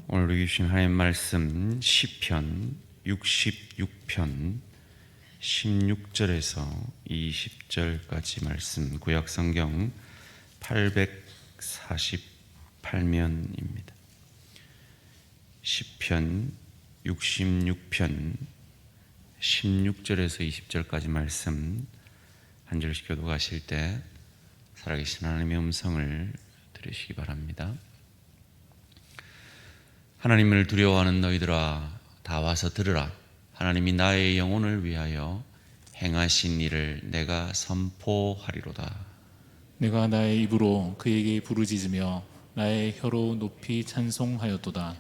오늘 우리 주신 하나님 말씀 시편 66편 16절에서 20절까지 말씀, 구약 성경 848면입니다. 시편 66편 16절에서 20절까지 말씀 한 절씩 교독하실 때 살아계신 하나님의 음성을 들으시기 바랍니다. 하나님을 두려워하는 너희들아, 다 와서 들으라. 하나님이 나의 영혼을 위하여 행하신 일을 내가 선포하리로다. 내가 나의 입으로 그에게 부르짖으며 나의 혀로 높이 찬송하였도다.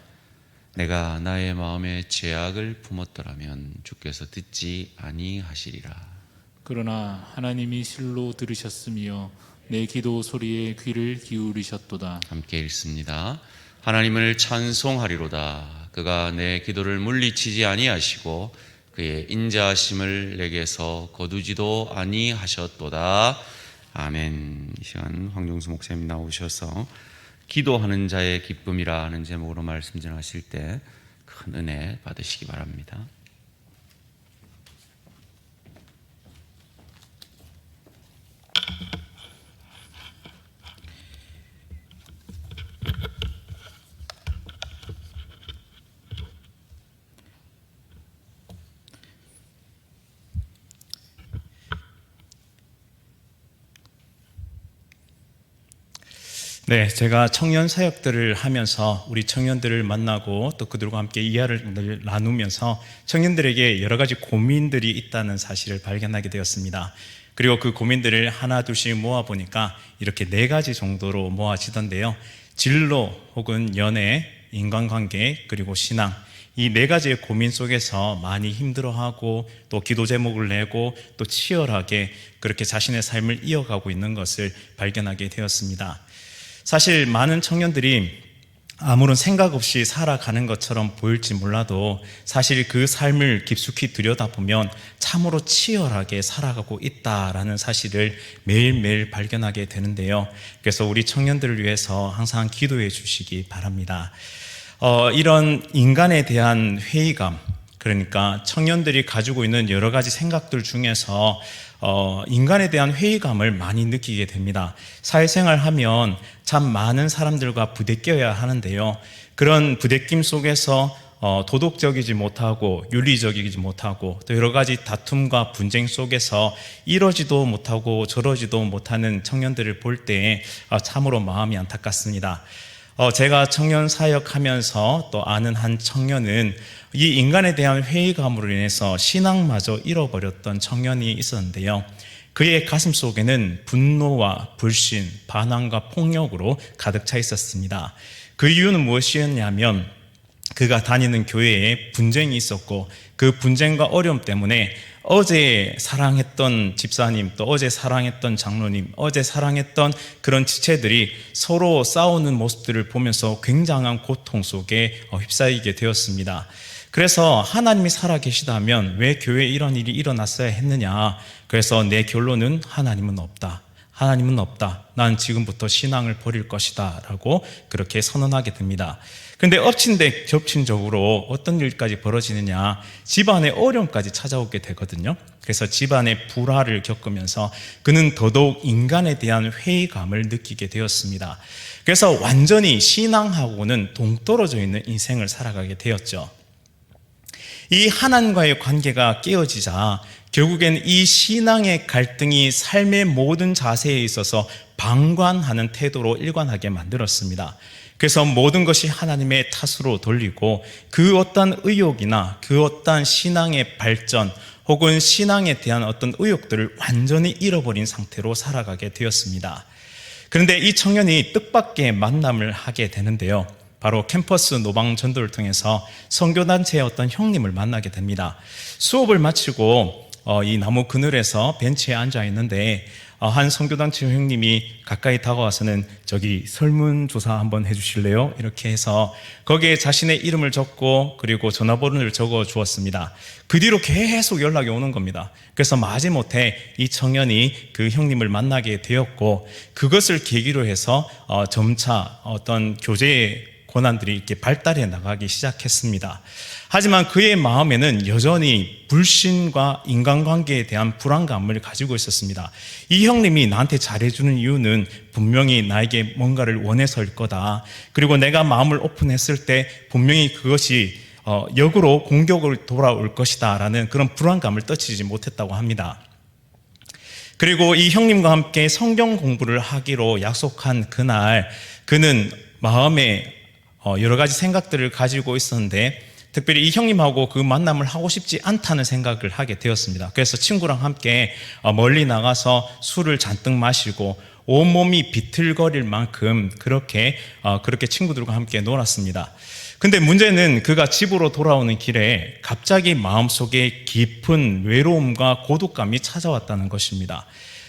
내가 나의 마음에 죄악을 품었더라면 주께서 듣지 아니하시리라. 그러나 하나님이 실로 들으셨으며 내 기도 소리에 귀를 기울이셨도다. 함께 읽습니다. 하나님을 찬송하리로다. 그가 내 기도를 물리치지 아니하시고 그의 인자하심을 내게서 거두지도 아니하셨도다. 아멘. 이 시간 황정수 목사님 나오셔서 기도하는 자의 기쁨이라 하는 제목으로 말씀 전하실 때 큰 은혜 받으시기 바랍니다. 네, 제가 청년 사역들을 하면서 우리 청년들을 만나고 또 그들과 함께 이야기를 나누면서 청년들에게 여러 가지 고민들이 있다는 사실을 발견하게 되었습니다. 그리고 그 고민들을 하나 둘씩 모아보니까 이렇게 4가지 정도로 모아지던데요. 진로 혹은 연애, 인간관계, 그리고 신앙, 이 4가지의 고민 속에서 많이 힘들어하고 또 기도 제목을 내고 또 치열하게 그렇게 자신의 삶을 이어가고 있는 것을 발견하게 되었습니다. 사실 많은 청년들이 아무런 생각 없이 살아가는 것처럼 보일지 몰라도 사실 그 삶을 깊숙이 들여다보면 참으로 치열하게 살아가고 있다라는 사실을 매일매일 발견하게 되는데요. 그래서 우리 청년들을 위해서 항상 기도해 주시기 바랍니다. 이런 인간에 대한 회의감, 그러니까 청년들이 가지고 있는 여러 가지 생각들 중에서 인간에 대한 회의감을 많이 느끼게 됩니다. 사회생활 하면 참 많은 사람들과 부대껴야 하는데요. 그런 부대낌 속에서 도덕적이지 못하고 윤리적이지 못하고 또 여러 가지 다툼과 분쟁 속에서 이러지도 못하고 저러지도 못하는 청년들을 볼 때 참으로 마음이 안타깝습니다. 제가 청년 사역하면서 또 아는 한 청년은 이 인간에 대한 회의감으로 인해서 신앙마저 잃어버렸던 청년이 있었는데요. 그의 가슴 속에는 분노와 불신, 반항과 폭력으로 가득 차 있었습니다. 그 이유는 무엇이었냐면 그가 다니는 교회에 분쟁이 있었고 그 분쟁과 어려움 때문에 어제 사랑했던 집사님, 또 어제 사랑했던 장로님, 어제 사랑했던 그런 지체들이 서로 싸우는 모습들을 보면서 굉장한 고통 속에 휩싸이게 되었습니다. 그래서 하나님이 살아계시다면 왜 교회에 이런 일이 일어났어야 했느냐. 그래서 내 결론은 하나님은 없다. 하나님은 없다. 난 지금부터 신앙을 버릴 것이다 라고 그렇게 선언하게 됩니다. 그런데 엎친 데 겹친 적으로 어떤 일까지 벌어지느냐, 집안의 어려움까지 찾아오게 되거든요. 그래서 집안의 불화를 겪으면서 그는 더더욱 인간에 대한 회의감을 느끼게 되었습니다. 그래서 완전히 신앙하고는 동떨어져 있는 인생을 살아가게 되었죠. 이 하나님과의 관계가 깨어지자 결국엔 이 신앙의 갈등이 삶의 모든 자세에 있어서 방관하는 태도로 일관하게 만들었습니다. 그래서 모든 것이 하나님의 탓으로 돌리고 그 어떤 의욕이나 그 어떤 신앙의 발전 혹은 신앙에 대한 어떤 의욕들을 완전히 잃어버린 상태로 살아가게 되었습니다. 그런데 이 청년이 뜻밖의 만남을 하게 되는데요. 바로 캠퍼스 노방 전도를 통해서 선교단체의 어떤 형님을 만나게 됩니다. 수업을 마치고 이 나무 그늘에서 벤치에 앉아 있는데 한 선교단체 형님이 가까이 다가와서는 저기 설문조사 한번 해주실래요? 이렇게 해서 거기에 자신의 이름을 적고 그리고 전화번호를 적어 주었습니다. 그 뒤로 계속 연락이 오는 겁니다. 그래서 마지못해 이 청년이 그 형님을 만나게 되었고 그것을 계기로 해서 점차 어떤 교제의 고난들이 이렇게 발달해 나가기 시작했습니다. 하지만 그의 마음에는 여전히 불신과 인간관계에 대한 불안감을 가지고 있었습니다. 이 형님이 나한테 잘해주는 이유는 분명히 나에게 뭔가를 원해서일 거다. 그리고 내가 마음을 오픈했을 때 분명히 그것이 역으로 공격을 돌아올 것이다 라는 그런 불안감을 떨치지 못했다고 합니다. 그리고 이 형님과 함께 성경 공부를 하기로 약속한 그날 그는 마음에 여러 가지 생각들을 가지고 있었는데 특별히 이 형님하고 그 만남을 하고 싶지 않다는 생각을 하게 되었습니다. 그래서 친구랑 함께 멀리 나가서 술을 잔뜩 마시고 온몸이 비틀거릴 만큼 그렇게 친구들과 함께 놀았습니다. 근데 문제는 그가 집으로 돌아오는 길에 갑자기 마음속에 깊은 외로움과 고독감이 찾아왔다는 것입니다.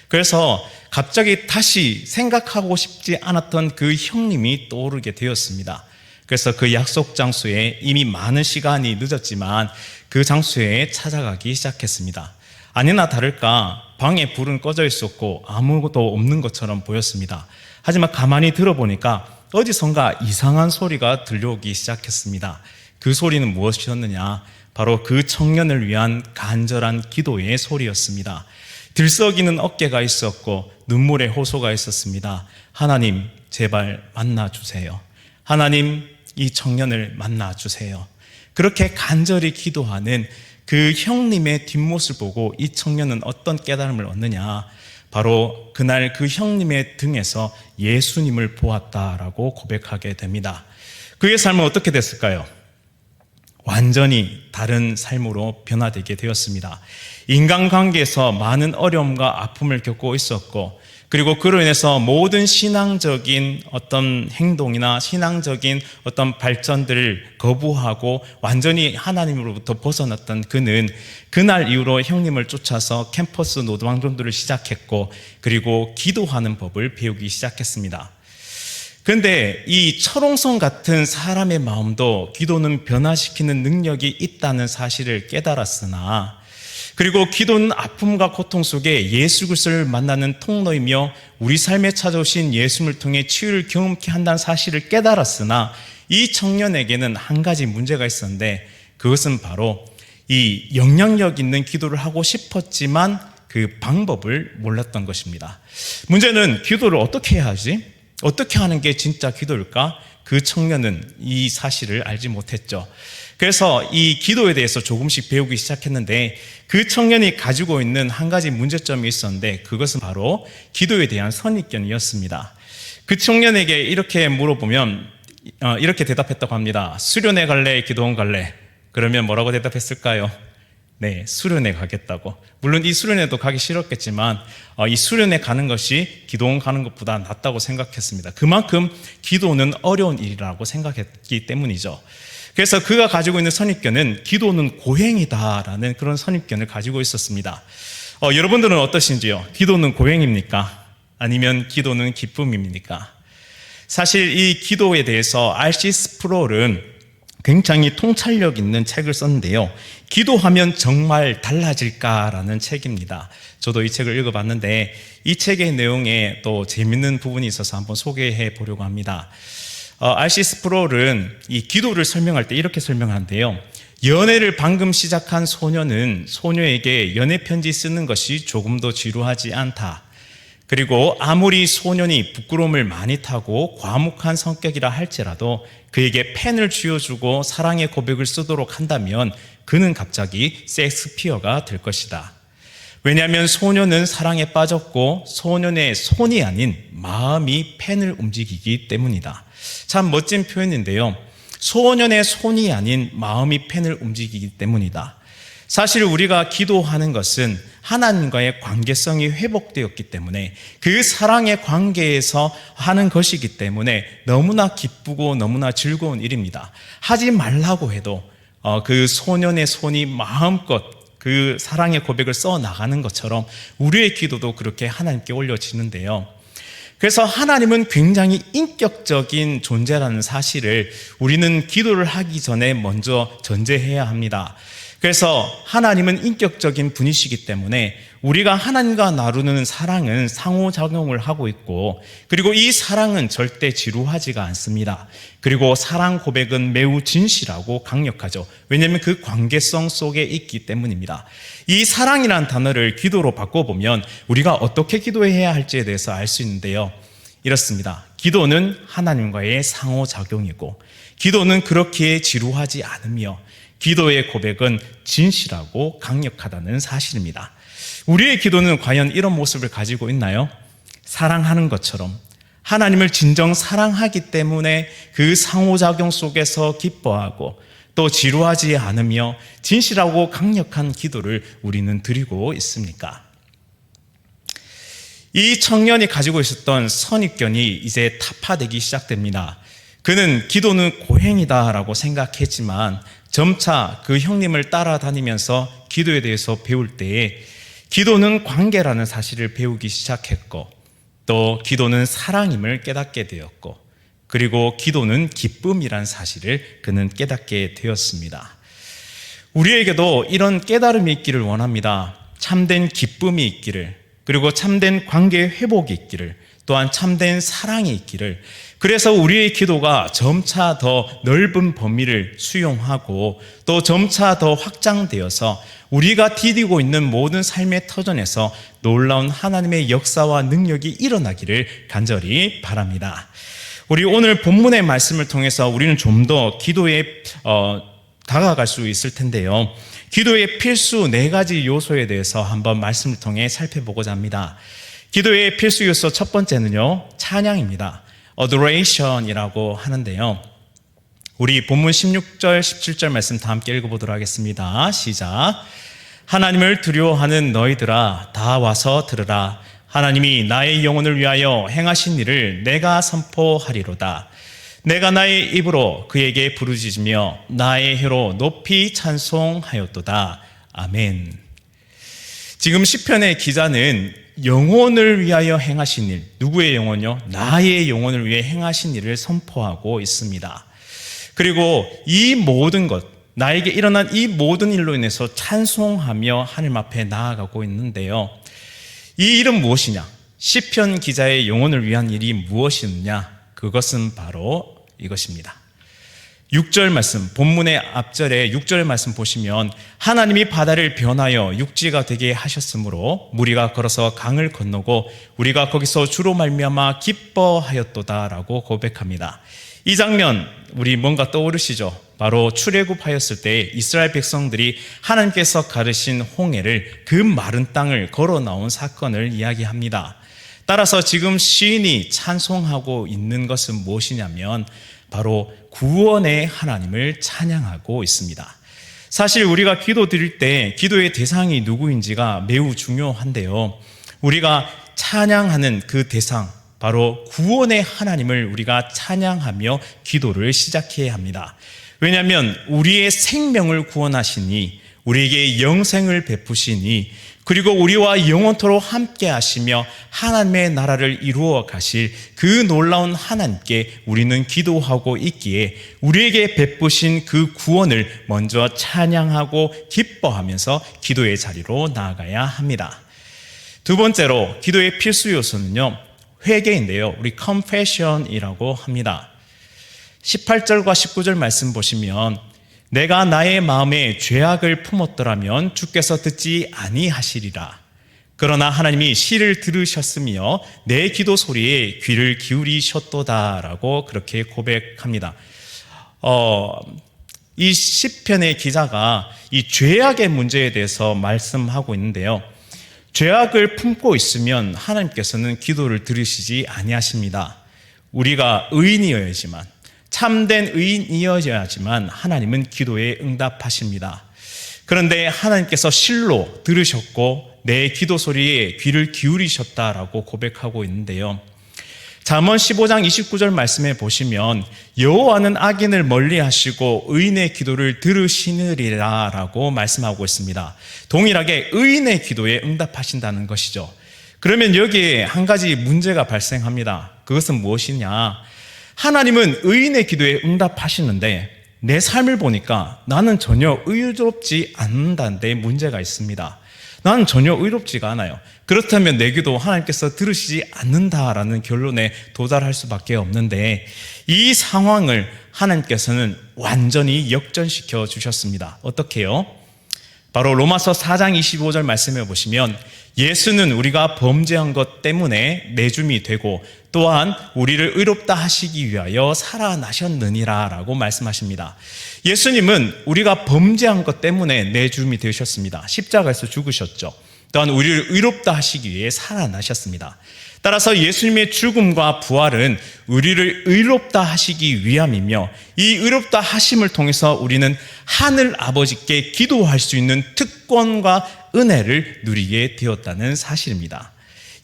그래서 갑자기 다시 생각하고 싶지 않았던 그 형님이 떠오르게 되었습니다. 그래서 그 약속 장소에 이미 많은 시간이 늦었지만 그 장소에 찾아가기 시작했습니다. 아니나 다를까 방에 불은 꺼져 있었고 아무것도 없는 것처럼 보였습니다. 하지만 가만히 들어보니까 어디선가 이상한 소리가 들려오기 시작했습니다. 그 소리는 무엇이었느냐? 바로 그 청년을 위한 간절한 기도의 소리였습니다. 들썩이는 어깨가 있었고 눈물의 호소가 있었습니다. 하나님, 제발 만나주세요. 하나님, 이 청년을 만나주세요. 그렇게 간절히 기도하는 그 형님의 뒷모습을 보고 이 청년은 어떤 깨달음을 얻느냐? 바로 그날 그 형님의 등에서 예수님을 보았다라고 고백하게 됩니다. 그의 삶은 어떻게 됐을까요? 완전히 다른 삶으로 변화되게 되었습니다. 인간관계에서 많은 어려움과 아픔을 겪고 있었고 그리고 그로 인해서 모든 신앙적인 어떤 행동이나 신앙적인 어떤 발전들을 거부하고 완전히 하나님으로부터 벗어났던 그는 그날 이후로 형님을 쫓아서 캠퍼스 노방전도를 시작했고 그리고 기도하는 법을 배우기 시작했습니다. 그런데 이 철옹성 같은 사람의 마음도 기도는 변화시키는 능력이 있다는 사실을 깨달았으나 그리고 기도는 아픔과 고통 속에 예수 그리스도를 만나는 통로이며 우리 삶에 찾아오신 예수님을 통해 치유를 경험케 한다는 사실을 깨달았으나 이 청년에게는 한 가지 문제가 있었는데 그것은 바로 이 영향력 있는 기도를 하고 싶었지만 그 방법을 몰랐던 것입니다. 문제는 기도를 어떻게 해야 하지? 어떻게 하는 게 진짜 기도일까? 그 청년은 이 사실을 알지 못했죠. 그래서 이 기도에 대해서 조금씩 배우기 시작했는데 그 청년이 가지고 있는 한 가지 문제점이 있었는데 그것은 바로 기도에 대한 선입견이었습니다. 그 청년에게 이렇게 물어보면 이렇게 대답했다고 합니다. 수련회 갈래? 기도원 갈래? 그러면 뭐라고 대답했을까요? 네, 수련회 가겠다고. 물론 이 수련회도 가기 싫었겠지만 이 수련회 가는 것이 기도원 가는 것보다 낫다고 생각했습니다. 그만큼 기도는 어려운 일이라고 생각했기 때문이죠. 그래서 그가 가지고 있는 선입견은 기도는 고행이다라는 그런 선입견을 가지고 있었습니다. 여러분들은 어떠신지요? 기도는 고행입니까? 아니면 기도는 기쁨입니까? 사실 이 기도에 대해서 R.C. 스프롤은 굉장히 통찰력 있는 책을 썼는데요. 기도하면 정말 달라질까라는 책입니다. 저도 이 책을 읽어봤는데 이 책의 내용에 또 재밌는 부분이 있어서 한번 소개해 보려고 합니다. R.C. 스프롤은 이 기도를 설명할 때 이렇게 설명하는데요. 연애를 방금 시작한 소녀는 소녀에게 연애 편지 쓰는 것이 조금도 지루하지 않다. 그리고 아무리 소년이 부끄러움을 많이 타고 과묵한 성격이라 할지라도 그에게 펜을 쥐어주고 사랑의 고백을 쓰도록 한다면 그는 갑자기 섹스피어가 될 것이다. 왜냐하면 소년은 사랑에 빠졌고 소년의 손이 아닌 마음이 펜을 움직이기 때문이다. 참 멋진 표현인데요. 소년의 손이 아닌 마음이 펜을 움직이기 때문이다. 사실 우리가 기도하는 것은 하나님과의 관계성이 회복되었기 때문에 그 사랑의 관계에서 하는 것이기 때문에 너무나 기쁘고 너무나 즐거운 일입니다. 하지 말라고 해도 그 소년의 손이 마음껏 그 사랑의 고백을 써나가는 것처럼 우리의 기도도 그렇게 하나님께 올려지는데요. 그래서 하나님은 굉장히 인격적인 존재라는 사실을 우리는 기도를 하기 전에 먼저 전제해야 합니다. 그래서 하나님은 인격적인 분이시기 때문에 우리가 하나님과 나누는 사랑은 상호작용을 하고 있고, 그리고 이 사랑은 절대 지루하지가 않습니다. 그리고 사랑 고백은 매우 진실하고 강력하죠. 왜냐하면 그 관계성 속에 있기 때문입니다. 이 사랑이라는 단어를 기도로 바꿔보면 우리가 어떻게 기도해야 할지에 대해서 알 수 있는데요. 이렇습니다. 기도는 하나님과의 상호작용이고, 기도는 그렇게 지루하지 않으며, 기도의 고백은 진실하고 강력하다는 사실입니다. 우리의 기도는 과연 이런 모습을 가지고 있나요? 사랑하는 것처럼 하나님을 진정 사랑하기 때문에 그 상호작용 속에서 기뻐하고, 또 지루하지 않으며 진실하고 강력한 기도를 우리는 드리고 있습니까? 이 청년이 가지고 있었던 선입견이 이제 타파되기 시작됩니다. 그는 기도는 고행이다라고 생각했지만 점차 그 형님을 따라다니면서 기도에 대해서 배울 때에 기도는 관계라는 사실을 배우기 시작했고, 또 기도는 사랑임을 깨닫게 되었고, 그리고 기도는 기쁨이라는 사실을 그는 깨닫게 되었습니다. 우리에게도 이런 깨달음이 있기를 원합니다. 참된 기쁨이 있기를, 그리고 참된 관계 회복이 있기를, 또한 참된 사랑이 있기를. 그래서 우리의 기도가 점차 더 넓은 범위를 수용하고, 또 점차 더 확장되어서 우리가 디디고 있는 모든 삶의 터전에서 놀라운 하나님의 역사와 능력이 일어나기를 간절히 바랍니다. 우리 오늘 본문의 말씀을 통해서 우리는 좀 더 기도에 다가갈 수 있을 텐데요. 기도의 필수 4가지 요소에 대해서 한번 말씀을 통해 살펴보고자 합니다. 기도의 필수 요소 첫 번째는요, 찬양입니다. adoration이라고 하는데요. 우리 본문 16절, 17절 말씀 다 함께 읽어보도록 하겠습니다. 시작. 하나님을 두려워하는 너희들아 다 와서 들으라. 하나님이 나의 영혼을 위하여 행하신 일을 내가 선포하리로다. 내가 나의 입으로 그에게 부르짖으며 나의 혀로 높이 찬송하였도다. 아멘. 지금 시편의 기자는 영혼을 위하여 행하신 일, 누구의 영혼이요? 나의 영혼을 위해 행하신 일을 선포하고 있습니다. 그리고 이 모든 것, 나에게 일어난 이 모든 일로 인해서 찬송하며 하나님 앞에 나아가고 있는데요. 이 일은 무엇이냐? 시편 기자의 영혼을 위한 일이 무엇이냐? 그것은 바로 이것입니다. 6절 말씀, 본문의 앞절에 6절 말씀 보시면 하나님이 바다를 변하여 육지가 되게 하셨으므로 무리가 걸어서 강을 건너고 우리가 거기서 주로 말미암아 기뻐하였도다라고 고백합니다. 이 장면 우리 뭔가 떠오르시죠? 바로 출애굽하였을 때 이스라엘 백성들이 하나님께서 가르신 홍해를, 그 마른 땅을 걸어 나온 사건을 이야기합니다. 따라서 지금 시인이 찬송하고 있는 것은 무엇이냐면 바로 구원의 하나님을 찬양하고 있습니다. 사실 우리가 기도 드릴 때 기도의 대상이 누구인지가 매우 중요한데요. 우리가 찬양하는 그 대상, 바로 구원의 하나님을 우리가 찬양하며 기도를 시작해야 합니다. 왜냐하면 우리의 생명을 구원하시니, 우리에게 영생을 베푸시니, 그리고 우리와 영원토록 함께 하시며 하나님의 나라를 이루어 가실 그 놀라운 하나님께 우리는 기도하고 있기에 우리에게 베푸신 그 구원을 먼저 찬양하고 기뻐하면서 기도의 자리로 나아가야 합니다. 두 번째로 기도의 필수 요소는요, 회개인데요. 우리 confession이라고 합니다. 18절과 19절 말씀 보시면 내가 나의 마음에 죄악을 품었더라면 주께서 듣지 아니하시리라. 그러나 하나님이 시를 들으셨으며 내 기도 소리에 귀를 기울이셨도다라고 그렇게 고백합니다. 이 시편의 기자가 이 죄악의 문제에 대해서 말씀하고 있는데요. 죄악을 품고 있으면 하나님께서는 기도를 들으시지 아니하십니다. 우리가 의인이어야지만, 참된 의인이어야지만 하나님은 기도에 응답하십니다. 그런데 하나님께서 실로 들으셨고 내 기도 소리에 귀를 기울이셨다라고 고백하고 있는데요. 잠언 15장 29절 말씀에 보시면 여호와는 악인을 멀리하시고 의인의 기도를 들으시느리라라고 말씀하고 있습니다. 동일하게 의인의 기도에 응답하신다는 것이죠. 그러면 여기에 한 가지 문제가 발생합니다. 그것은 무엇이냐? 하나님은 의인의 기도에 응답하시는데 내 삶을 보니까 나는 전혀 의롭지 않는다는 데 문제가 있습니다. 나는 전혀 의롭지가 않아요. 그렇다면 내 기도 하나님께서 들으시지 않는다라는 결론에 도달할 수밖에 없는데, 이 상황을 하나님께서는 완전히 역전시켜 주셨습니다. 어떻게요? 바로 로마서 4장 25절 말씀해 보시면, 예수는 우리가 범죄한 것 때문에 내줌이 되고 또한 우리를 의롭다 하시기 위하여 살아나셨느니라 라고 말씀하십니다. 예수님은 우리가 범죄한 것 때문에 내줌이 되셨습니다. 십자가에서 죽으셨죠. 또한 우리를 의롭다 하시기 위해 살아나셨습니다. 따라서 예수님의 죽음과 부활은 우리를 의롭다 하시기 위함이며, 이 의롭다 하심을 통해서 우리는 하늘 아버지께 기도할 수 있는 특권과 은혜를 누리게 되었다는 사실입니다.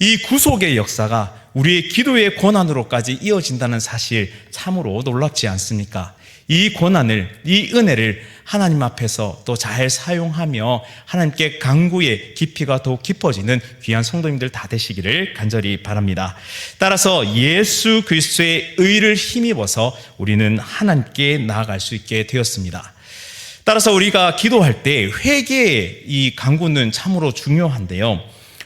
이 구속의 역사가 우리의 기도의 권한으로까지 이어진다는 사실, 참으로 놀랍지 않습니까? 이 권한을, 이 은혜를 하나님 앞에서 또 잘 사용하며 하나님께 간구의 깊이가 더욱 깊어지는 귀한 성도님들 다 되시기를 간절히 바랍니다. 따라서 예수 그리스도의 의를 힘입어서 우리는 하나님께 나아갈 수 있게 되었습니다. 따라서 우리가 기도할 때 회개의 이 간구는 참으로 중요한데요,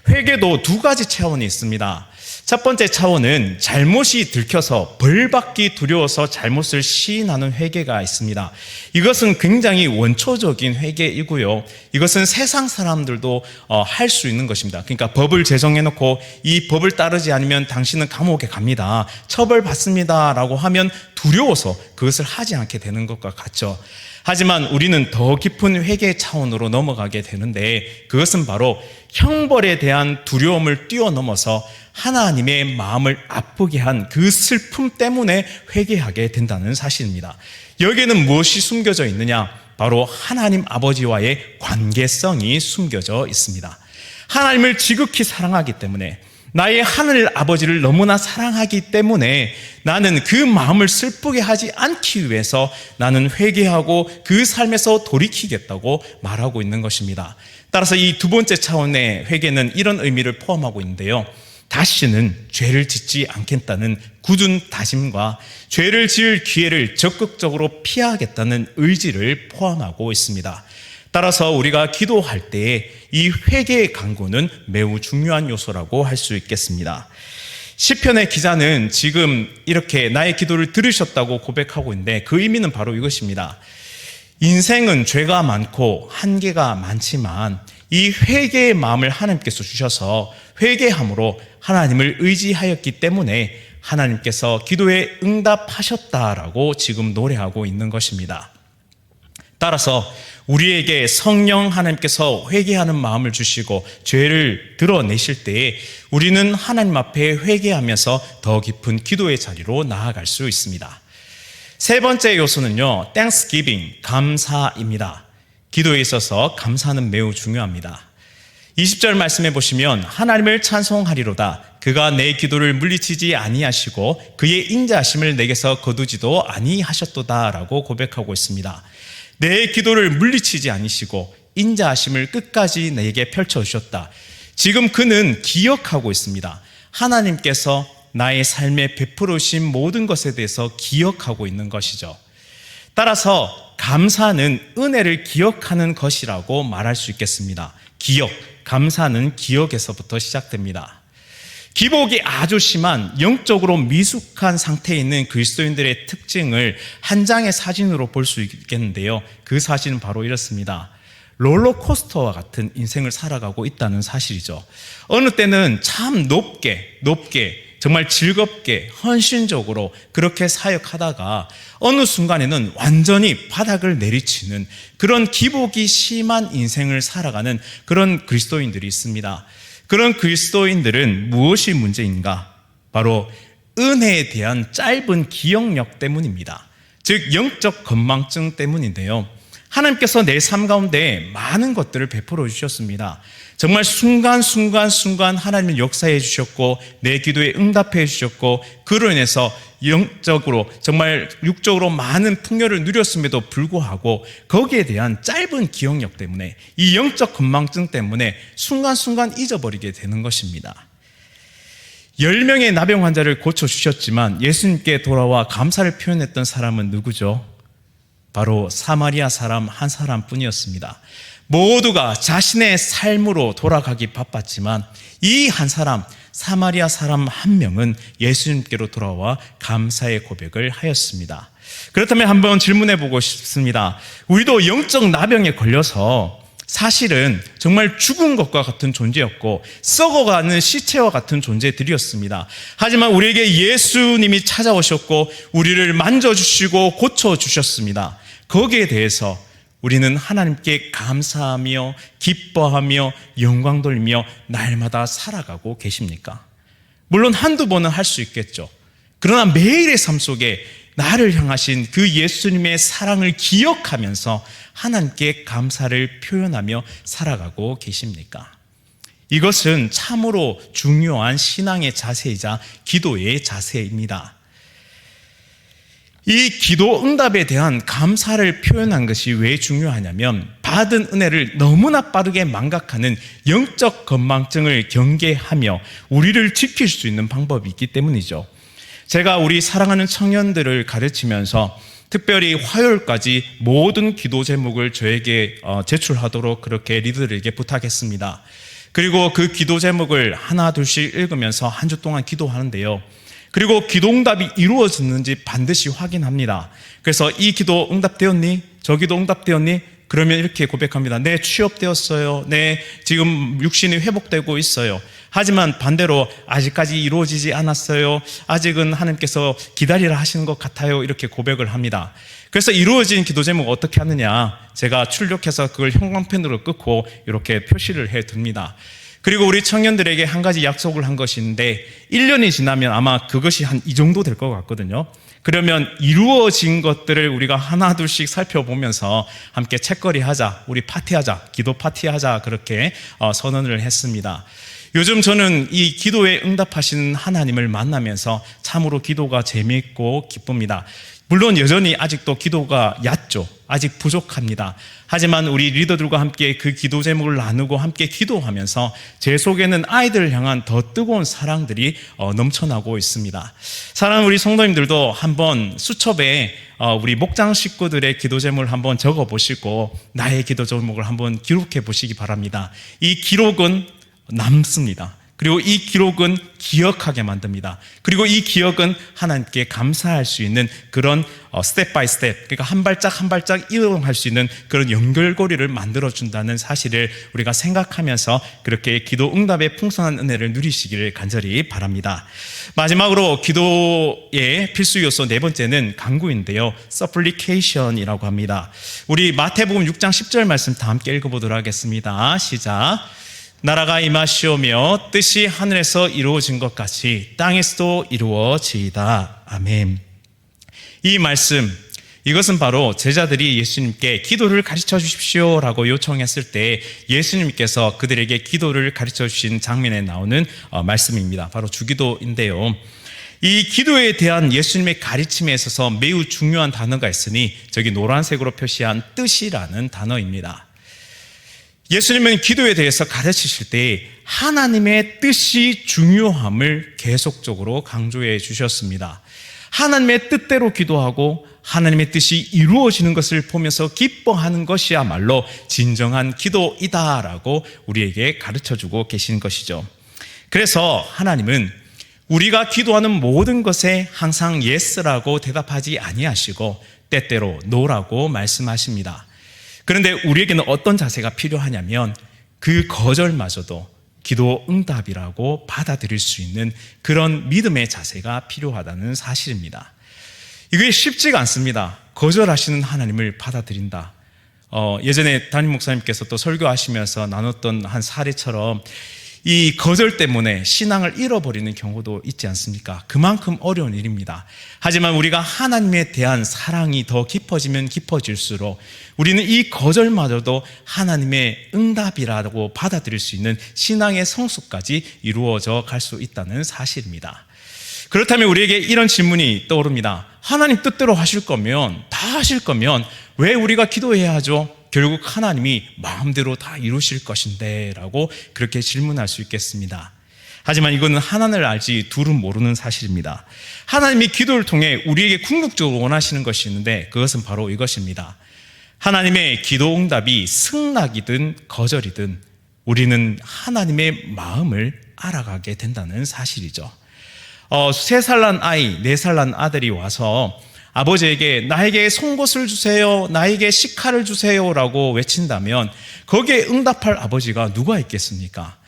회개도 두 가지 차원이 있습니다. 첫 번째 차원은 잘못이 들켜서 벌받기 두려워서 잘못을 시인하는 회개가 있습니다. 이것은 굉장히 원초적인 회개이고요, 이것은 세상 사람들도 할 수 있는 것입니다. 그러니까 법을 제정해놓고 이 법을 따르지 않으면 당신은 감옥에 갑니다, 처벌받습니다 라고 하면 두려워서 그것을 하지 않게 되는 것과 같죠. 하지만 우리는 더 깊은 회개 차원으로 넘어가게 되는데, 그것은 바로 형벌에 대한 두려움을 뛰어넘어서 하나님의 마음을 아프게 한 그 슬픔 때문에 회개하게 된다는 사실입니다. 여기에는 무엇이 숨겨져 있느냐? 바로 하나님 아버지와의 관계성이 숨겨져 있습니다. 하나님을 지극히 사랑하기 때문에, 나의 하늘 아버지를 너무나 사랑하기 때문에 나는 그 마음을 슬프게 하지 않기 위해서 나는 회개하고 그 삶에서 돌이키겠다고 말하고 있는 것입니다. 따라서 이 두 번째 차원의 회개는 이런 의미를 포함하고 있는데요, 다시는 죄를 짓지 않겠다는 굳은 다짐과 죄를 지을 기회를 적극적으로 피하겠다는 의지를 포함하고 있습니다. 따라서 우리가 기도할 때 이 회개의 간구는 매우 중요한 요소라고 할 수 있겠습니다. 시편의 기자는 지금 이렇게 나의 기도를 들으셨다고 고백하고 있는데, 그 의미는 바로 이것입니다. 인생은 죄가 많고 한계가 많지만 이 회개의 마음을 하나님께서 주셔서 회개함으로 하나님을 의지하였기 때문에 하나님께서 기도에 응답하셨다라고 지금 노래하고 있는 것입니다. 따라서 우리에게 성령 하나님께서 회개하는 마음을 주시고 죄를 드러내실 때에 우리는 하나님 앞에 회개하면서 더 깊은 기도의 자리로 나아갈 수 있습니다. 세 번째 요소는요, Thanksgiving, 감사입니다. 기도에 있어서 감사는 매우 중요합니다. 20절 말씀해 보시면, 하나님을 찬송하리로다. 그가 내 기도를 물리치지 아니하시고 그의 인자하심을 내게서 거두지도 아니하셨도다 라고 고백하고 있습니다. 내 기도를 물리치지 않으시고 인자하심을 끝까지 내게 펼쳐주셨다. 지금 그는 기억하고 있습니다. 하나님께서 나의 삶에 베풀으신 모든 것에 대해서 기억하고 있는 것이죠. 따라서 감사는 은혜를 기억하는 것이라고 말할 수 있겠습니다. 기억, 감사는 기억에서부터 시작됩니다. 기복이 아주 심한 영적으로 미숙한 상태에 있는 그리스도인들의 특징을 한 장의 사진으로 볼 수 있겠는데요, 그 사진은 바로 이렇습니다. 롤러코스터와 같은 인생을 살아가고 있다는 사실이죠. 어느 때는 참 높게 정말 즐겁게 헌신적으로 그렇게 사역하다가 어느 순간에는 완전히 바닥을 내리치는 그런 기복이 심한 인생을 살아가는 그런 그리스도인들이 있습니다. 그런 그리스도인들은 무엇이 문제인가? 바로 은혜에 대한 짧은 기억력 때문입니다. 즉 영적 건망증 때문인데요, 하나님께서 내 삶 가운데 많은 것들을 베풀어 주셨습니다. 정말 순간순간 하나님은 역사해 주셨고 내 기도에 응답해 주셨고, 그로 인해서 영적으로 정말 육적으로 많은 풍요를 누렸음에도 불구하고 거기에 대한 짧은 기억력 때문에, 이 영적 건망증 때문에 순간순간 잊어버리게 되는 것입니다. 10명의 나병 환자를 고쳐주셨지만 예수님께 돌아와 감사를 표현했던 사람은 누구죠? 바로 사마리아 사람 한 사람뿐이었습니다. 모두가 자신의 삶으로 돌아가기 바빴지만 이 한 사람, 사마리아 사람 한 명은 예수님께로 돌아와 감사의 고백을 하였습니다. 그렇다면 한번 질문해 보고 싶습니다. 우리도 영적 나병에 걸려서 사실은 정말 죽은 것과 같은 존재였고 썩어가는 시체와 같은 존재들이었습니다. 하지만 우리에게 예수님이 찾아오셨고 우리를 만져주시고 고쳐주셨습니다. 거기에 대해서 우리는 하나님께 감사하며 기뻐하며 영광 돌리며 날마다 살아가고 계십니까? 물론 한두 번은 할 수 있겠죠. 그러나 매일의 삶 속에 나를 향하신 그 예수님의 사랑을 기억하면서 하나님께 감사를 표현하며 살아가고 계십니까? 이것은 참으로 중요한 신앙의 자세이자 기도의 자세입니다. 이 기도 응답에 대한 감사를 표현한 것이 왜 중요하냐면 받은 은혜를 너무나 빠르게 망각하는 영적 건망증을 경계하며 우리를 지킬 수 있는 방법이 있기 때문이죠. 제가 우리 사랑하는 청년들을 가르치면서 특별히 화요일까지 모든 기도 제목을 저에게 제출하도록 그렇게 리더들에게 부탁했습니다. 그리고 그 기도 제목을 하나 둘씩 읽으면서 한 주 동안 기도하는데요. 그리고 기도 응답이 이루어졌는지 반드시 확인합니다. 그래서 이 기도 응답되었니? 저 기도 응답되었니? 그러면 이렇게 고백합니다. 네, 취업되었어요. 네, 지금 육신이 회복되고 있어요. 하지만 반대로 아직까지 이루어지지 않았어요. 아직은 하나님께서 기다리라 하시는 것 같아요. 이렇게 고백을 합니다. 그래서 이루어진 기도 제목 어떻게 하느냐? 제가 출력해서 그걸 형광펜으로 끄고 이렇게 표시를 해둡니다. 그리고 우리 청년들에게 한 가지 약속을 한 것이 있는데 1년이 지나면 아마 그것이 한 이 정도 될 것 같거든요. 그러면 이루어진 것들을 우리가 하나 둘씩 살펴보면서 함께 책거리 하자, 우리 파티하자, 기도 파티하자 그렇게 선언을 했습니다. 요즘 저는 이 기도에 응답하시는 하나님을 만나면서 참으로 기도가 재미있고 기쁩니다. 물론 여전히 아직도 기도가 얕죠. 아직 부족합니다. 하지만 우리 리더들과 함께 그 기도 제목을 나누고 함께 기도하면서 제 속에는 아이들을 향한 더 뜨거운 사랑들이 넘쳐나고 있습니다. 사랑하는 우리 성도님들도 한번 수첩에 우리 목장 식구들의 기도 제목을 한번 적어보시고 나의 기도 제목을 한번 기록해 보시기 바랍니다. 이 기록은 남습니다. 그리고 이 기록은 기억하게 만듭니다. 그리고 이 기억은 하나님께 감사할 수 있는 그런 스텝 바이 스텝, 그러니까 한 발짝 한 발짝 이어갈 수 있는 그런 연결고리를 만들어준다는 사실을 우리가 생각하면서 그렇게 기도 응답의 풍성한 은혜를 누리시기를 간절히 바랍니다. 마지막으로 기도의 필수 요소 네 번째는 간구인데요. supplication이라고 합니다. 우리 마태복음 6장 10절 말씀 다 함께 읽어보도록 하겠습니다. 시작. 나라가 임하시오며 뜻이 하늘에서 이루어진 것 같이 땅에서도 이루어지이다. 아멘. 이 말씀, 이것은 바로 제자들이 예수님께 기도를 가르쳐 주십시오라고 요청했을 때 예수님께서 그들에게 기도를 가르쳐 주신 장면에 나오는 말씀입니다. 바로 주기도인데요. 이 기도에 대한 예수님의 가르침에 있어서 매우 중요한 단어가 있으니 저기 노란색으로 표시한 뜻이라는 단어입니다. 예수님은 기도에 대해서 가르치실 때 하나님의 뜻이 중요함을 계속적으로 강조해 주셨습니다. 하나님의 뜻대로 기도하고 하나님의 뜻이 이루어지는 것을 보면서 기뻐하는 것이야말로 진정한 기도이다라고 우리에게 가르쳐주고 계신 것이죠. 그래서 하나님은 우리가 기도하는 모든 것에 항상 yes라고 대답하지 아니하시고 때때로 no라고 말씀하십니다. 그런데 우리에게는 어떤 자세가 필요하냐면 그 거절마저도 기도 응답이라고 받아들일 수 있는 그런 믿음의 자세가 필요하다는 사실입니다. 이게 쉽지가 않습니다. 거절하시는 하나님을 받아들인다. 예전에 담임 목사님께서 또 설교하시면서 나눴던 한 사례처럼 이 거절 때문에 신앙을 잃어버리는 경우도 있지 않습니까? 그만큼 어려운 일입니다. 하지만 우리가 하나님에 대한 사랑이 더 깊어지면 깊어질수록 우리는 이 거절마저도 하나님의 응답이라고 받아들일 수 있는 신앙의 성숙까지 이루어져 갈 수 있다는 사실입니다. 그렇다면 우리에게 이런 질문이 떠오릅니다. 하나님 뜻대로 하실 거면, 다 하실 거면 왜 우리가 기도해야 하죠? 결국 하나님이 마음대로 다 이루실 것인데 라고 그렇게 질문할 수 있겠습니다. 하지만 이거는 하나님을 알지 둘은 모르는 사실입니다. 하나님이 기도를 통해 우리에게 궁극적으로 원하시는 것이 있는데 그것은 바로 이것입니다. 하나님의 기도 응답이 승낙이든 거절이든 우리는 하나님의 마음을 알아가게 된다는 사실이죠. 3살 난 아이, 4살 난 아들이 와서 아버지에게 나에게 송곳을 주세요, 나에게 식칼을 주세요라고 외친다면 거기에 응답할 아버지가 누가 있겠습니까?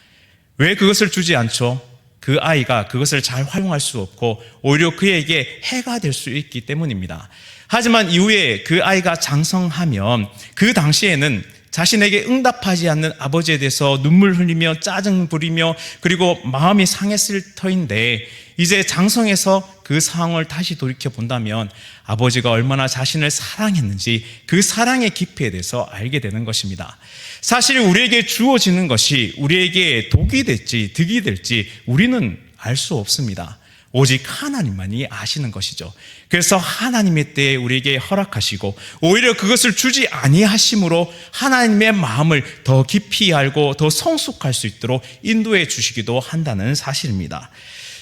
왜 그것을 주지 않죠? 그 아이가 그것을 잘 활용할 수 없고 오히려 그에게 해가 될 수 있기 때문입니다. 하지만 이후에 그 아이가 장성하면 그 당시에는 자신에게 응답하지 않는 아버지에 대해서 눈물 흘리며 짜증 부리며 그리고 마음이 상했을 터인데 이제 장성해서 그 상황을 다시 돌이켜 본다면 아버지가 얼마나 자신을 사랑했는지 그 사랑의 깊이에 대해서 알게 되는 것입니다. 사실 우리에게 주어지는 것이 우리에게 독이 될지 득이 될지 우리는 알 수 없습니다. 오직 하나님만이 아시는 것이죠. 그래서 하나님의 때에 우리에게 허락하시고 오히려 그것을 주지 아니하심으로 하나님의 마음을 더 깊이 알고 더 성숙할 수 있도록 인도해 주시기도 한다는 사실입니다.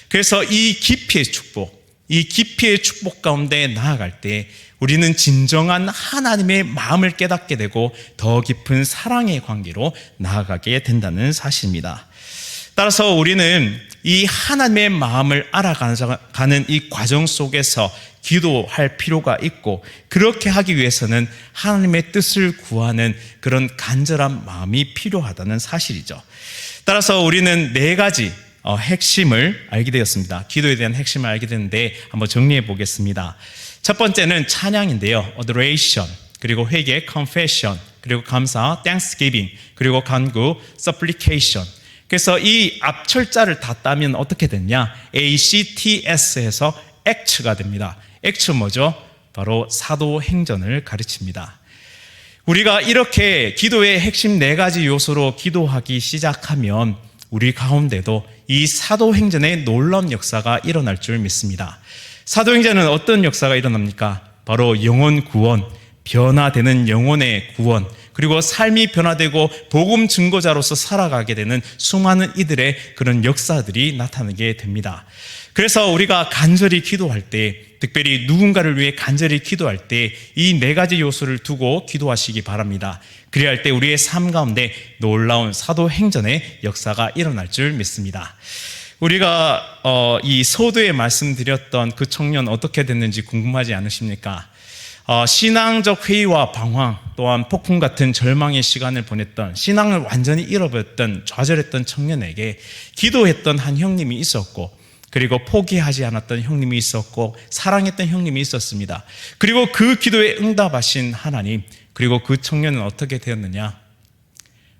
그래서 이 깊이의 축복 가운데 나아갈 때 우리는 진정한 하나님의 마음을 깨닫게 되고 더 깊은 사랑의 관계로 나아가게 된다는 사실입니다. 따라서 우리는 이 하나님의 마음을 알아가는 이 과정 속에서 기도할 필요가 있고 그렇게 하기 위해서는 하나님의 뜻을 구하는 그런 간절한 마음이 필요하다는 사실이죠. 따라서 우리는 4가지 핵심을 알게 되었습니다. 기도에 대한 핵심을 알게 됐는데 한번 정리해 보겠습니다. 첫 번째는 찬양인데요. adoration, 그리고 회개, confession, 그리고 감사, thanksgiving, 그리고 간구, supplication. 그래서 이 앞철자를 다 따면 어떻게 됐냐? ACTS에서 act가 됩니다. act 뭐죠? 바로 사도행전을 가르칩니다. 우리가 이렇게 기도의 핵심 4가지 요소로 기도하기 시작하면 우리 가운데도 이 사도행전의 놀라운 역사가 일어날 줄 믿습니다. 사도행전은 어떤 역사가 일어납니까? 바로 영혼 구원, 변화되는 영혼의 구원, 그리고 삶이 변화되고 복음 증거자로서 살아가게 되는 수많은 이들의 그런 역사들이 나타나게 됩니다. 그래서 우리가 간절히 기도할 때, 특별히 누군가를 위해 간절히 기도할 때 이 4가지 요소를 두고 기도하시기 바랍니다. 그래야 할 때 우리의 삶 가운데 놀라운 사도행전의 역사가 일어날 줄 믿습니다. 우리가 이 서두에 말씀드렸던 그 청년 어떻게 됐는지 궁금하지 않으십니까? 신앙적 회의와 방황, 또한 폭풍 같은 절망의 시간을 보냈던, 신앙을 완전히 잃어버렸던, 좌절했던 청년에게 기도했던 한 형님이 있었고, 그리고 포기하지 않았던 형님이 있었고, 사랑했던 형님이 있었습니다. 그리고 그 기도에 응답하신 하나님, 그리고 그 청년은 어떻게 되었느냐?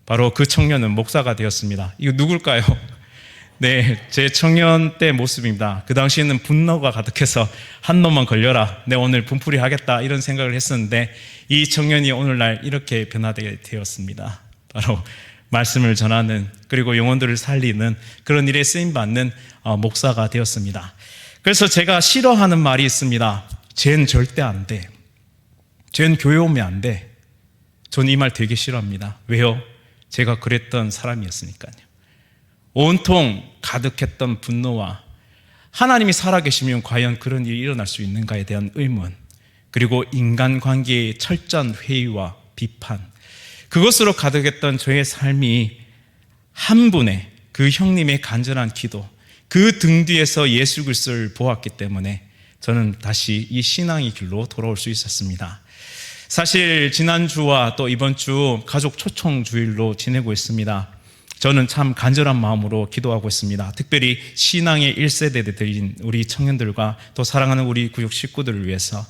바로 그 청년은 목사가 되었습니다. 이거 누굴까요? 네, 제 청년 때 모습입니다. 그 당시에는 분노가 가득해서 한 놈만 걸려라, 내 오늘 분풀이 하겠다, 이런 생각을 했었는데 이 청년이 오늘날 이렇게 변화되게 되었습니다. 바로 말씀을 전하는, 그리고 영혼들을 살리는 그런 일에 쓰임받는 목사가 되었습니다. 그래서 제가 싫어하는 말이 있습니다. 쟨 절대 안 돼. 쟨 교회 오면 안 돼. 전 이 말 되게 싫어합니다. 왜요? 제가 그랬던 사람이었으니까요. 온통 가득했던 분노와 하나님이 살아계시면 과연 그런 일이 일어날 수 있는가에 대한 의문, 그리고 인간관계의 철저한 회의와 비판, 그것으로 가득했던 저의 삶이 한 분의 그 형님의 간절한 기도, 그 등 뒤에서 예수 그리스도를 보았기 때문에 저는 다시 이 신앙의 길로 돌아올 수 있었습니다. 사실 지난주와 또 이번 주 가족 초청 주일로 지내고 있습니다. 저는 참 간절한 마음으로 기도하고 있습니다. 특별히 신앙의 1세대들인 우리 청년들과 또 사랑하는 우리 구육 식구들을 위해서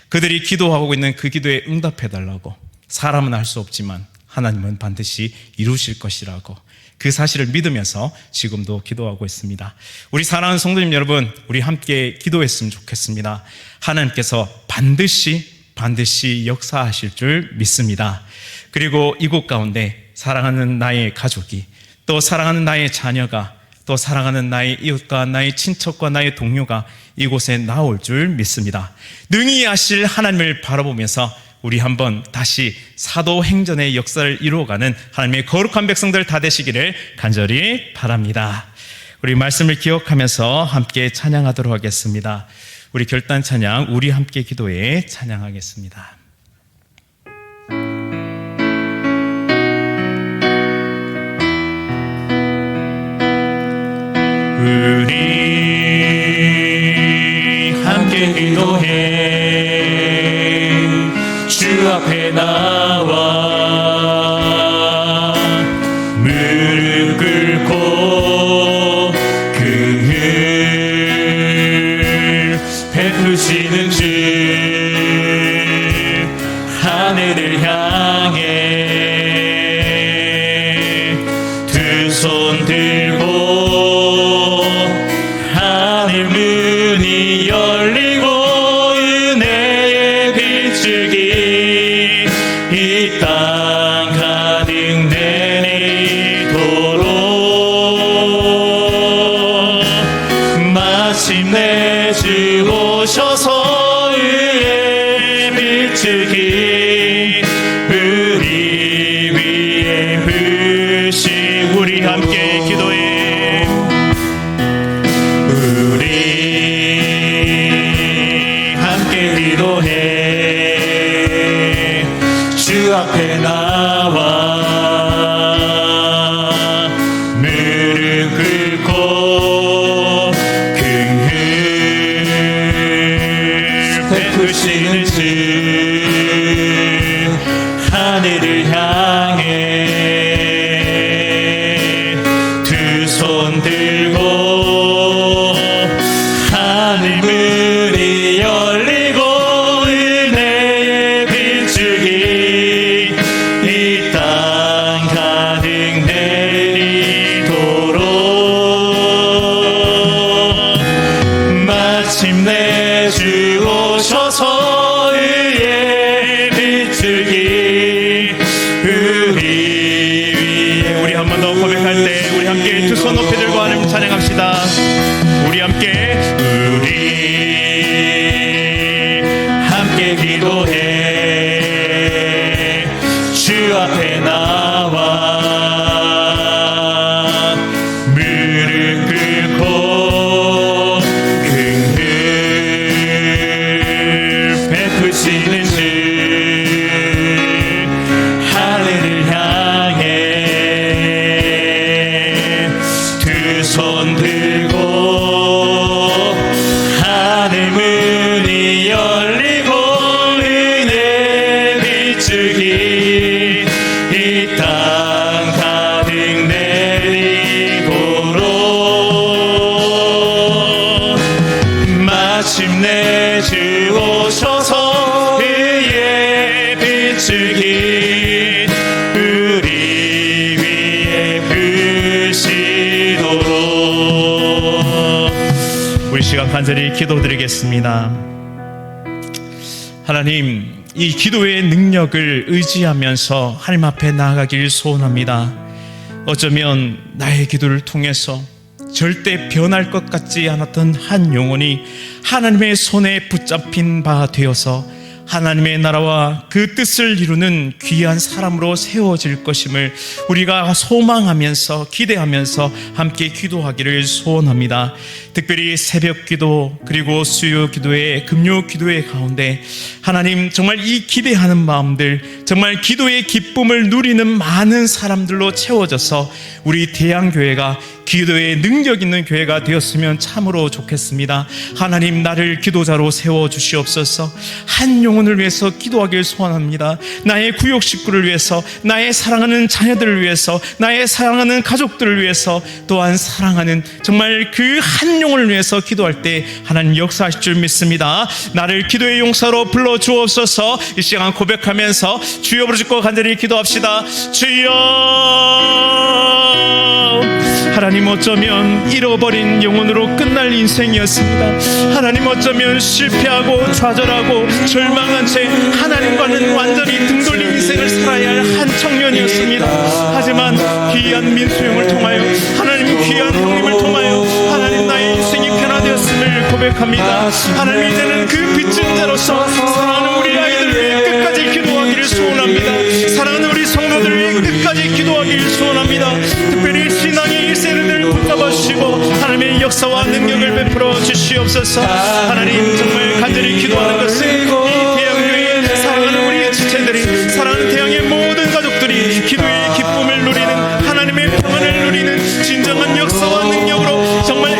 그들이 기도하고 있는 그 기도에 응답해달라고. 사람은 할 수 없지만 하나님은 반드시 이루실 것이라고, 그 사실을 믿으면서 지금도 기도하고 있습니다. 우리 사랑하는 성도님 여러분, 우리 함께 기도했으면 좋겠습니다. 하나님께서 반드시 역사하실 줄 믿습니다. 그리고 이곳 가운데 사랑하는 나의 가족이, 또 사랑하는 나의 자녀가, 또 사랑하는 나의 이웃과 나의 친척과 나의 동료가 이곳에 나올 줄 믿습니다. 능히 하실 하나님을 바라보면서 우리 한번 다시 사도행전의 역사를 이루어가는 하나님의 거룩한 백성들 다 되시기를 간절히 바랍니다. 우리 말씀을 기억하면서 함께 찬양하도록 하겠습니다. 우리 결단 찬양 우리 함께 기도에 찬양하겠습니다. 우리 함께 기도해 주 앞에 나와 무릎 꿇고 긍휼 베푸시는 주 하늘을 향해 두 손 들고 하늘 문이 열리고 은혜의 빛줄기 이 땅 가득 내리도록 마침내 주 오셔서 의의 빛줄기 우리 위에 부시 우리 함께 기도해 우리 함께 기도해 주 앞에 나와 무릎 꿇고 긍휼 베푸시는 주 하늘을 향해 두 손 들고 하늘 문이 열리고 은혜의 빛줄기 이 땅 가득 내리도록 마침내 주 오셔서 의의 빛줄기 우리 위에 우리 한 번 더 고백할 때 우리 함께 두 손 높이 들고 하나님 찬양합시다. 우리 함께 기도해 주 앞에 나와 무릎 꿇고 긍휼 베푸시는 주 하늘을 향해 두 손 들고 하늘 문이 열리고 은혜 빛줄기 이 땅 가득 내리도록 마침내 주 오셔서 의의 빛줄기 우리 위에 부시도록 우리 시간 간절히 기도드리겠습니다. 하나님, 이 기도의 능력을 의지하면서 하나님 앞에 나아가길 소원합니다. 어쩌면 나의 기도를 통해서 절대 변할 것 같지 않았던 한 영혼이 하나님의 손에 붙잡힌 바 되어서 하나님의 나라와 그 뜻을 이루는 귀한 사람으로 세워질 것임을 우리가 소망하면서 기대하면서 함께 기도하기를 소원합니다. 특별히 새벽 기도 그리고 수요 기도의 금요 기도의 가운데 하나님 정말 이 기대하는 마음들 정말 기도의 기쁨을 누리는 많은 사람들로 채워져서 우리 대양교회가 기도의 능력 있는 교회가 되었으면 참으로 좋겠습니다. 하나님, 나를 기도자로 세워주시옵소서. 한 영혼을 위해서 기도하길 소원합니다. 나의 구역 식구를 위해서, 나의 사랑하는 자녀들을 위해서, 나의 사랑하는 가족들을 위해서, 또한 사랑하는 정말 그 한 영혼을 위해서 기도할 때 하나님 역사하실 줄 믿습니다. 나를 기도의 용사로 불러주옵소서. 이 시간 고백하면서 주여 부르짖고 간절히 기도합시다. 주여. 하나님, 어쩌면 잃어버린 영혼으로 끝날 인생이었습니다. 하나님, 어쩌면 실패하고 좌절하고 절망한 채 하나님과는 완전히 등 돌린 인생을 살아야 할 한 청년이었습니다. 하지만 귀한 민수형을 통하여 하나님 귀한 형님을 통하여 하나님 나의 인생이 변화되었음을 고백합니다. 하나님, 이제는 그 빚진 자로서 사랑하는 우리 아이들 위해 끝까지 기도하기를 소원합니다. 사랑하는 우리 성도들 위해 끝까지 기도하기를 소원합니다. 특별히 신앙의 1세대들을 붙잡아 주시고 역사와 능력을 베풀어 주시옵소서. 하나님 정말 간절히 기도하는 것은 이 대한교회에 사랑하는 우리 지체들이, 사랑하는 대한의 모든 가족들이 기도의 기쁨을 누리는, 하나님의 평안을 누리는 진정한 역사와 능력으로 정말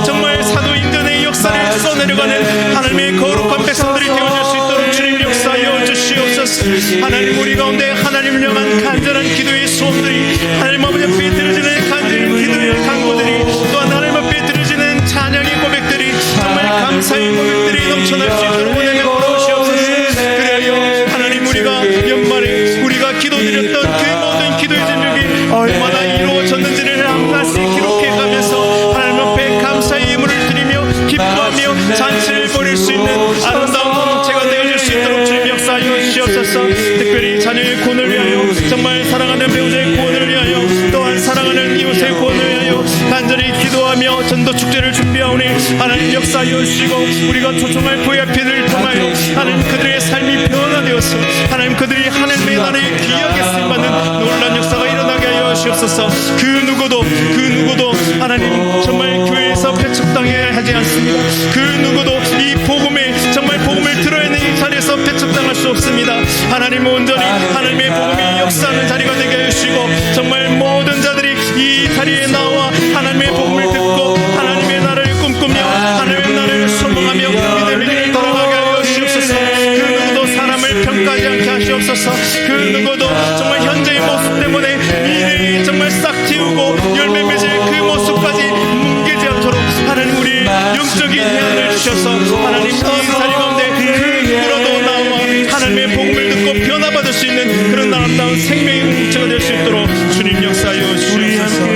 정말 사도인전의 역사를 써내려가는 하나님의 거룩한 백성들이 되어줄 수 있도록 주님 역사하여 주시옵소서. 하나님 우리 가운데 하나님을 향한 간절한 기도의 소원들이, 하나님 아버지 앞에 들어지는 간절한 기도의 간구들이, 또한 하나님 앞에 들어지는 찬양의 고백들이, 정말 감사의 고백들이 넘쳐날 수 있도록 은혜를 부어주시옵소서. 그래요 하나님, 우리가 연말에 우리가 기도드렸던 그 모든 기도의 제목이 얼마나 이루어졌는지를 한 가지 기록해가면서 하나님 앞에 감사의 예물을 드리며 기뻐하며 잔치를 벌일 수 있는 아름다운 공동체가 되어줄 수 있도록 주님 역사하여 주시옵소서. 특별히 자녀의 구원을 위하여, 정말 사랑하는 배우자의 구원을 위하여, 또한 사랑하는 이웃의 구원을 위하여 간절히 기도하며 전도축제를 준비하오니 하나님 역사하여 주시고, 우리가 초청할 VIP들을 통하여 하나님 그들의 삶이 변화되어서 하나님 그들이 하나님의 나라에 귀하게 쓰임받는 놀라운 역사가 일어나게 하여 주시옵소서. 그 누구도 하나님 정말 교회에서 배척당해야 하지 않습니다. 그 누구도 이 복음에 정말 복음을 들어야 하는 이 자리에서 배척당할 수 없습니다. 하나님 온전히 하나님의 복음이 역사하는 자리가 되게 하여 주시고, 정말 모든 자들이 이 자리에 나와 하나님의 복음을 듣고 하나님의 나라를 꿈꾸며 하나님의 나라를 소망하며 믿음의 길을 걸어가게 하여 주시옵소서. 그 누구도 사람을 평가하지 않게 하시옵소서. 그 누구도 정말 현재의 모습 때문에 미래에 정말 싹 틔우고 열매 맺을 그 모습까지 뭉개지 않도록 하나님 우리 영적인 해안을 주셔서 하나님 이 자리 가운데 그 누구라도 나와 하나님의 복음을 듣고 변화받을 수 있는 그런 아름다운 생명의 공동체가 될 수 있도록 주님 역사하여 주시옵소서.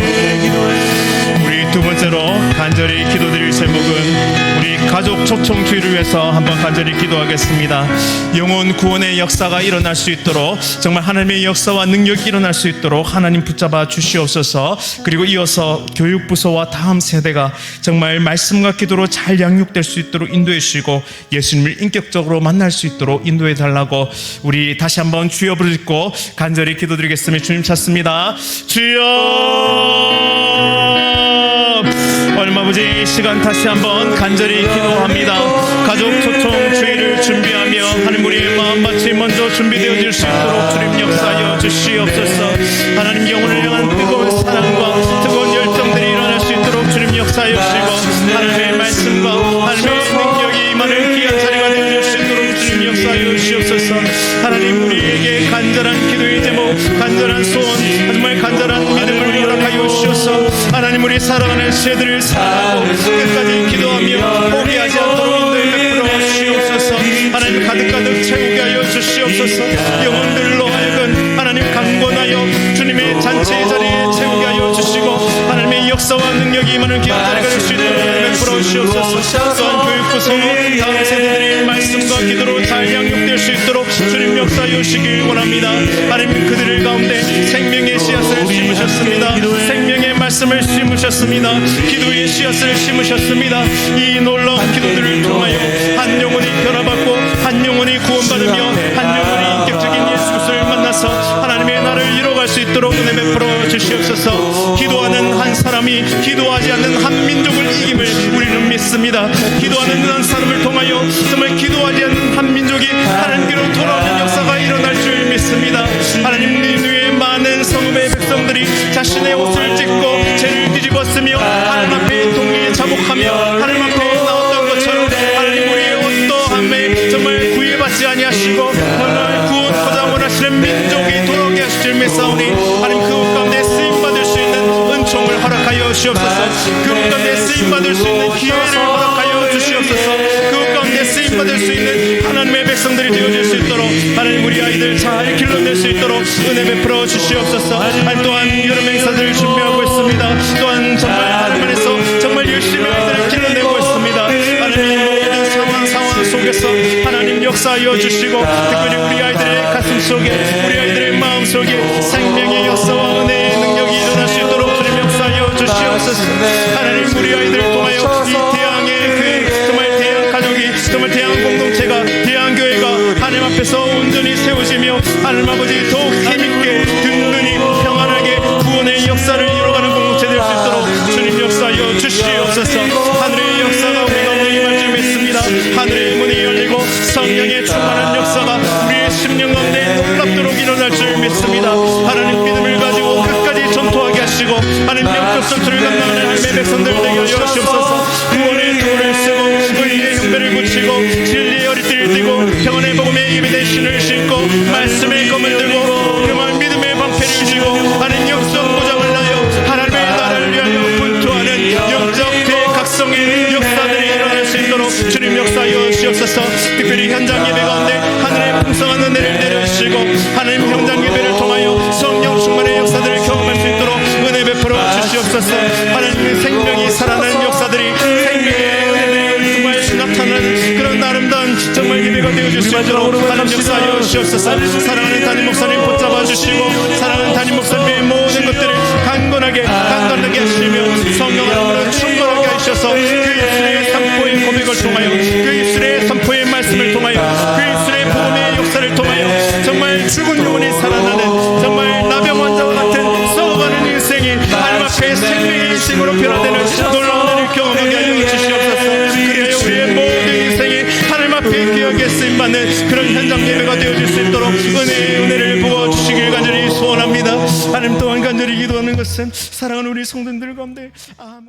우리 두 번째로 간절히 기도드릴 제목은 우리 가족 초청주의를 위해서 한번 간절히 기도하겠습니다. 영혼 구원의 역사가 일어날 수 있도록, 정말 하나님의 역사와 능력이 일어날 수 있도록 하나님 붙잡아 주시옵소서. 그리고 이어서 교육부서와 다음 세대가 정말 말씀과 기도로 잘 양육될 수 있도록 인도해 주시고 예수님을 인격적으로 만날 수 있도록 인도해 달라고 우리 다시 한번 주여 부르짖고 간절히 기도드리겠습니다. 주님 찾습니다. 주여! 얼마 아버지 이 시간 다시 한번 간절히 기도합니다. 가족 초청 주의를 준비하며 하나님 우리의 마음밭이 먼저 준비되어질 수 있도록 주님 역사하여 주시옵소서. 하나님 영혼을 향한 뜨거운 사랑과 뜨거운 열정들이 일어날 수 있도록 주님 역사하여 주시고, 하나님의 말씀과 하나님의 능력이 임하는 귀한 자리가 되어질 수 있도록 주님 역사하여 주시옵소서. 하나님 우리에게 간절한 기도의 제목, 간절한 소원, 정말 간절한 믿음을 허락하여 주셔서 하나님 우리 사랑하는 세대를 사랑하고 끝까지 기도하며 포기하지 않도록 인도에 베풀어 주시옵소서. 하나님 가득가득 채우게 하여 주시옵소서. 영혼들로 하여금 하나님 강권하여 주님의 잔치의 자리에 채우게 하여 주시고, 하나님의 역사와 능력이 임하는 귀한 자리가 될 수 있도록 베풀어 주시옵소서. 또한 교육부서 다음 세대들이 말씀과 기도로 잘 양육될 수 있도록 주님 역사하여 주시길 원합니다. 하나님 그들의 가운데 생명의 씨앗을 심으셨습니다. 생명의 말씀을 심으셨습니다. 기도의 씨앗을 심으셨습니다. 이 놀라운 기도들을 통하여 한 영혼이 변화받고 한 영혼이 구원받으며 한 영혼이 인격적인 예수 그리스도를 만나서 하나님의 나라를 이뤄갈 수 있도록 은혜 베풀어 주시옵소서. 기도하는 한 사람이 기도하지 않는 한 민족을 이김을 우리는 믿습니다. 기도하는 한 사람을 통하여 정말 기도하지 않는 한 민족이 하나님께로 돌아오는 역사가 일어날 줄 믿습니다. 하나님 위에 많은 성읍의 백성들이 자신의 옷을 찢고 죄를 뒤집었으며 하나님 앞에 동리에 자복하며 하나님 앞에 나왔던 것처럼 하나님 우리의 어떠함에 정말 구애받지 아니하시고 정말 구원하자 원하시는 민족이 돌아오게 하실 줄 믿사오니 하나님 그 가운데 쓰임받을 수 있는 은총을 허락하여 주시옵소서. 그 가운데 쓰임받을 수 있는 기회를 허락하여 주시옵소서. 그 가운데 쓰임받을 수 있는 하나님의 백성들이 되어질 수 있도록 하나님 우리 아이들 잘 길러낼 수 있도록 은혜 베풀어 주시옵소서. 또한 여름 행사들을 준비하고 있습니다. 또한 정말 하나님 안에서 정말 열심히 아이들을 길러내고 있습니다. 하나님 모든 상황 속에서 하나님 역사하여 주시고, 특별히 우리 아이들의 가슴 속에 우리 아이들의 마음 속에 생명의 역사와 은혜의 능력이 일어날 수 있도록 주님 역사하여 주시옵소서. 하나님 우리 아이들을 통하여 이 대항의 그 정말 대항 가족이 정말 대항 공동체가 대항 교회가 하나님 앞에서 온전히 세워지며 하나님 아버지 더욱 힘있게 든든히 평안하게 구원의 역사를 이뤄가는 공동체 될 수 있도록 주님 역사하여 주시옵소서. 이 현장 예배 가운데 하늘의 풍성한 은혜를 내려주시고 하나님 현장 예배를 통하여 성령 충만의 역사들을 경험할 수 있도록 은혜 베풀어 주시옵소서. 하나님의 생명이 살아나는 역사들이 생명의 은혜들이 정말 나타나는 그런 아름다운 정말 예배가 되어줄 수 있도록 하나님 역사하여 주시옵소서. 사랑하는 담임 목사님 붙잡아 주시고 사랑하는 담임 목사님의 모든 것들을 강건하게 하시며 성령 하나님으로 충만하게 하셔서 그 입술의 선포의 고백을 통하여 그 입술의 선포의 말씀을 통하여 그 입술의 복음의 역사를 통하여 정말 죽은 영혼이 살아나는 정말 나병 환자와 같은 썩어가는 인생이 하나님 앞에 생명의 인생으로 변화되는 놀라운 은혜를 경험하게 하여 주시옵소서. 그래야 우리의 모든 인생이 하나님 앞에 기억에 쓰임받는 그런 현장 예배가 되어질 수 있도록 은혜를 부어주시길 간절히 소원합니다. 하나님 또한 간절히 기도하는 것은 사랑하는 우리 성도들 가운데 아무